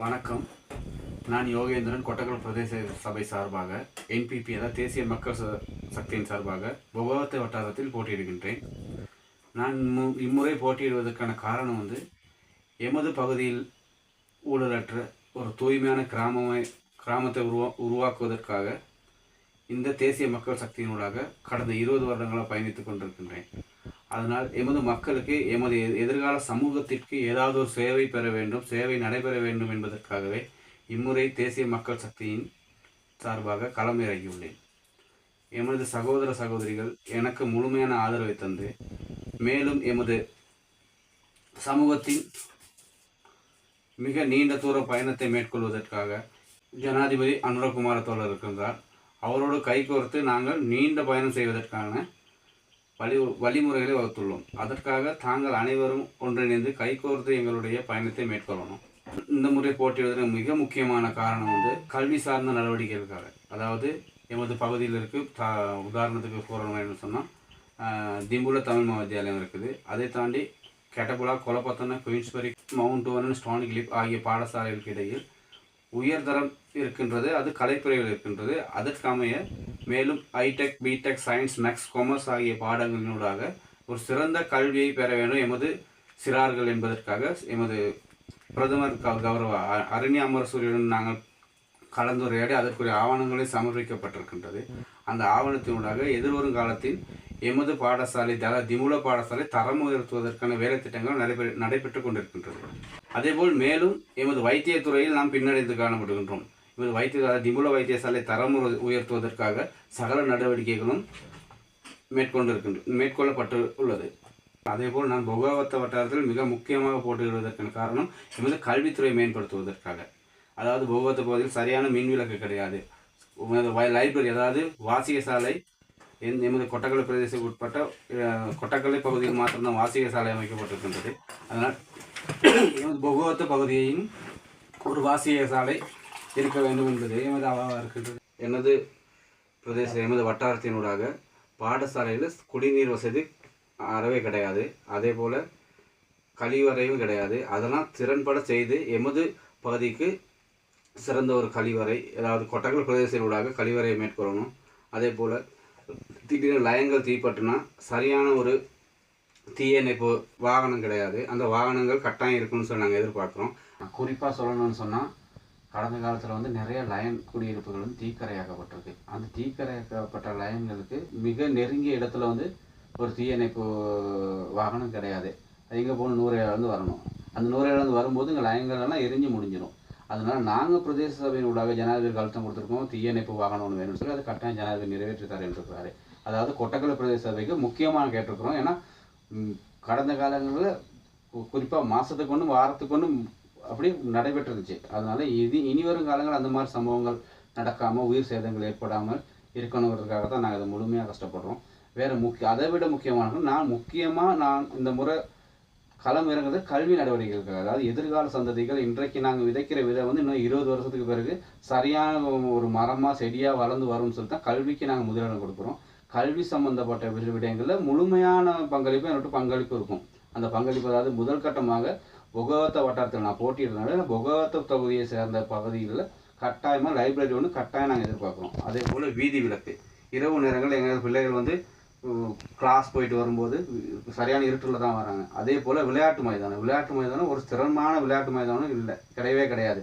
வணக்கம். நான் யோகேந்திரன் கொட்டக்கல் பிரதேச சபை சார்பாக என்பிபி அதாவது தேசிய மக்கள் சக்தியின் சார்பாக பொகவத்தை வட்டாரத்தில் போட்டியிடுகின்றேன். நான் இம்முறை போட்டியிடுவதற்கான காரணம் எமது பகுதியில் ஊழலற்ற ஒரு தூய்மையான கிராமத்தை உருவாக்குவதற்காக இந்த தேசிய மக்கள் சக்தியினூடாக கடந்த 20 வருடங்களாக பயணித்துக் கொண்டிருக்கின்றேன். அதனால் எமது மக்களுக்கு எமது எதிர்கால சமூகத்திற்கு ஏதாவது ஒரு சேவை பெற வேண்டும், சேவை நடைபெற வேண்டும் என்பதற்காகவே இம்முறை தேசிய மக்கள் சக்தியின் சார்பாக களம் இறங்கியுள்ளேன். எமது சகோதர சகோதரிகள் எனக்கு முழுமையான ஆதரவை தந்து மேலும் எமது சமூகத்தின் மிக நீண்ட தூர பயணத்தை மேற்கொள்வதற்காக ஜனாதிபதி அனுரகுமார தோழர் இருக்கின்றார். அவரோடு கைகோர்த்து நாங்கள் நீண்ட பயணம் செய்வதற்கான வழிமுறைகளை வகுத்துள்ளோம். அதற்காக தாங்கள் அனைவரும் ஒன்றிணைந்து கைகோர்த்து எங்களுடைய பயணத்தை மேற்கொள்ளணும். இந்த முறை போட்டியிடுவதற்கு மிக முக்கியமான காரணம் கல்வி சார்ந்த நடவடிக்கைகளுக்காக. அதாவது எமது பகுதியில் உதாரணத்துக்கு கூறணும் சொன்னால் திம்புல தமிழ் மகாவித்யாலயம் இருக்குது. அதை தாண்டி கெட்டபுலா, கொலப்பத்தன, குயின்ஸ்பரி, மவுண்ட் வர்னன், ஸ்டானி கிளிப் ஆகிய பாடசாலைகளுக்கு இடையில் உயர்தரம் இருக்கின்றது. அது கலைத்துறைகள் இருக்கின்றது. அதற்கமைய மேலும் ஐடெக், பிடெக், சயின்ஸ், மேக்ஸ், காமர்ஸ் ஆகிய பாடங்களினூடாக ஒரு சிறந்த கல்வியை பெற வேண்டும் எமது சிறார்கள் என்பதற்காக எமது பிரதமர் கௌரவ அருண்யா அமரசூரியுடன் நாங்கள் கலந்துரையாடி அதற்குரிய ஆவணங்களை சமர்ப்பிக்கப்பட்டிருக்கின்றது. அந்த ஆவணத்தினூடாக எதிர்வரும் காலத்தில் எமது பாடசாலை திமுல பாடசாலை தரம் உயர்த்துவதற்கான வேலை திட்டங்கள் நடைபெற்று கொண்டிருக்கின்றது. அதேபோல் மேலும் எமது வைத்தியத்துறையில் நாம் பின்னடைந்து காணப்படுகின்றோம். எமது திமுல வைத்தியசாலை தரம் உயர்த்துவதற்காக சகல நடவடிக்கைகளும் மேற்கொள்ளப்பட்டு உள்ளது. அதேபோல் நான் பொகவத்த வட்டாரத்தில் மிக முக்கியமாக போட்டியிடுவதற்கான காரணம் எமது கல்வித்துறை மேம்படுத்துவதற்காக. அதாவது பொகவத்த பகுதியில் சரியான மின்விளக்கு கிடையாது. லைப்ரரி அதாவது வாசிக சாலை எமது கொட்டக்கலை பிரதேசத்துக்கு உட்பட்ட கொட்டக்கலை பகுதியில் மாத்திரம்தான் வாசிக சாலை அமைக்கப்பட்டிருக்கின்றது. அதனால் எமது பொகவத்த பகுதியையும் ஒரு வாசிக சாலை இருக்க வேண்டும் என்பது எமது அவாவாக இருக்கின்றது. எமது எமது வட்டாரத்தினூடாக பாடசாலையில் குடிநீர் வசதி அறவே கிடையாது. அதே போல் கழிவறையும் கிடையாது. அதெல்லாம் திறன்பட செய்து எமது பகுதிக்கு சிறந்த ஒரு கழிவறை, அதாவது கொட்டக்கல் பிரதேசத்தினூடாக கழிவறையை மேற்கொள்ளணும். அதே போல் திடீர்னு லயங்கள் தீப்பட்டுனா சரியான ஒரு தீயணைப்பு வாகனம் கிடையாது. அந்த வாகனங்கள் கட்டாயம் இருக்குன்னு சொல்லி நாங்கள் எதிர்பார்க்குறோம். குறிப்பாக சொல்லணும்னு சொன்னால் கடந்த காலத்தில் நிறைய லயன் குடியிருப்புகள் தீக்கரையாக்கப்பட்டிருக்கு. அந்த தீக்கரையாக்கப்பட்ட லயன்களுக்கு மிக நெருங்கிய இடத்துல ஒரு தீயணைப்பு வாகனம் கிடையாது. அது எங்கே போகணும், 100 வரணும். அந்த 100 வரும்போது இங்கே லயன்கள்லாம் எரிஞ்சு முடிஞ்சிடும். அதனால் நாங்கள் பிரதேச சபையின் ஊடாக ஜனாதிபதி கழுத்தம் கொடுத்துருக்கோம், தீயணைப்பு வாகனம் ஒன்று வேணும்னு சொல்லி அது கட்டாயம் ஜனாதிபதி நிறைவேற்றித்தார் என்றிருக்கிறாரு. அதாவது கொட்டக்கலை பிரதேச சபைக்கு முக்கியமாக கேட்டிருக்கிறோம். ஏன்னா கடந்த காலங்களில் குறிப்பாக மாதத்துக்கு ஒன்று வாரத்துக்கு ஒன்று அப்படி நடைபெற்றுருந்துச்சு. அதனால் இனி வரும் காலங்கள் அந்த மாதிரி சம்பவங்கள் நடக்காமல் உயிர் சேதங்கள் ஏற்படாமல் இருக்கணுங்கிறதுக்காக தான் நாங்கள் அதை முழுமையாக கஷ்டப்படுறோம். வேறு அதை விட முக்கியமானது நான் இந்த முறை களம் இறங்குறது கல்வி நடவடிக்கைகளுக்காக. அதாவது எதிர்கால சந்ததிகள் இன்றைக்கு நாங்கள் விதைக்கிற விதை இன்னும் 20 வருஷத்துக்கு பிறகு சரியான ஒரு மரமாக செடியாக வளர்ந்து வரும்னு சொல்லி தான் கல்விக்கு நாங்கள் முதலிடம் கொடுக்குறோம். கல்வி சம்பந்தப்பட்ட விடயங்களில் முழுமையான பங்களிப்பு இருக்கும். அந்த பங்களிப்பு அதாவது முதல் கட்டமாக பொகவத்த வட்டாரத்தில் நான் போட்டியிடுறதுனால பொகவத்த தொகுதியை சேர்ந்த பகுதிகளில் கட்டாயமாக லைப்ரரி ஒன்று கட்டாயம் நாங்கள் எதிர்பார்க்குறோம். அதே போல் வீதி விளக்கு, இரவு நேரங்கள் எங்கள் பிள்ளைகள் கிளாஸ் போயிட்டு வரும்போது சரியான இருட்டில் தான் வராங்க. அதே போல் விளையாட்டு மைதானம் ஒரு ஸ்திரமான விளையாட்டு மைதானம் கிடையவே கிடையாது.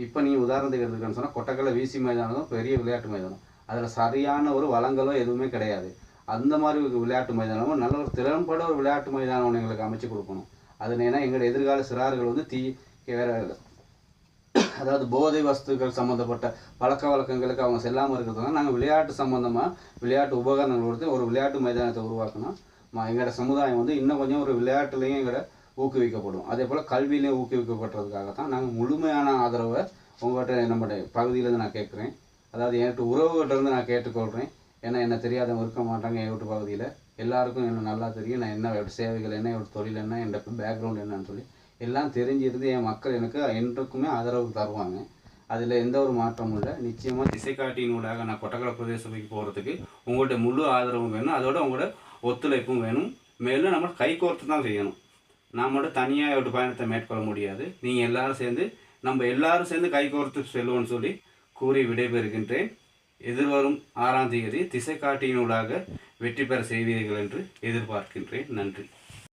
இப்போ நீ உதாரணத்துக்கு எடுத்துக்கன்னு சொன்னால் கொட்டக்கலை விசி மைதானம் பெரிய விளையாட்டு மைதானம். அதில் சரியான ஒரு வளங்களோ எதுவுமே கிடையாது. அந்த மாதிரி விளையாட்டு மைதானமும் நல்ல ஒரு திறன்பட ஒரு விளையாட்டு மைதானம் ஒன்று எங்களுக்கு அமைச்சு கொடுக்கணும். அது ஏன்னா எங்களோட எதிர்கால சிறார்கள் வேற அதாவது போதை வஸ்துக்கள் சம்மந்தப்பட்ட பழக்க வழக்கங்களுக்கு அவங்க செல்லாமல் இருக்கிறதுனால நாங்கள் விளையாட்டு சம்மந்தமாக விளையாட்டு உபகரணங்கள் கொடுத்து ஒரு விளையாட்டு மைதானத்தை உருவாக்கணும். எங்களோட சமுதாயம் இன்னும் கொஞ்சம் ஒரு விளையாட்டுலேயும் எங்களோட ஊக்குவிக்கப்படும். அதே போல் கல்வியிலையும் ஊக்குவிக்கப்படுறதுக்காக தான் நாங்கள் முழுமையான ஆதரவை உங்கள்கிட்ட நம்மளுடைய பகுதியிலேருந்து நான் கேட்குறேன். அதாவது என்கிட்ட உறவுகிட்டேருந்து நான் கேட்டுக்கொள்கிறேன். ஏன்னா என்ன தெரியாதவங்க இருக்க மாட்டாங்க என் வீட்டு பகுதியில். எல்லாருக்கும் என்ன நல்லா தெரியும், நான் என்ன சேவைகள் என்ன, என்னோட தொழில் என்ன, என்னோட பேக்ரவுண்ட் என்னன்னு சொல்லி எல்லாம் தெரிஞ்சிருந்து என் மக்கள் எனக்கு என்றைக்குமே ஆதரவு தருவாங்க. அதில் எந்த ஒரு மாற்றமும் இல்லை. நிச்சயமாக திசைக்காட்டியினூடாக நான் கொட்டக்கலை பிரதேச சபைக்கு போகிறதுக்கு உங்கள்கிட்ட முழு ஆதரவும் வேணும். அதோட உங்களோட ஒத்துழைப்பும் வேணும். மேலும் நம்ம கைகோர்த்து தான் செய்யணும். நான் மட்டும் தனியாக ஒரு பயணத்தை மேற்கொள்ள முடியாது. நீங்கள் எல்லோரும் சேர்ந்து நம்ம எல்லாரும் சேர்ந்து கைகோர்த்து செல்வோம்னு சொல்லி கூறி விடைபெறுகின்றேன். எதிர்வரும் 6ஆம் தேதி திசை காட்டியினூடாக வெற்றி பெற செய்வீர்கள் என்று எதிர்பார்க்கின்றேன். நன்றி.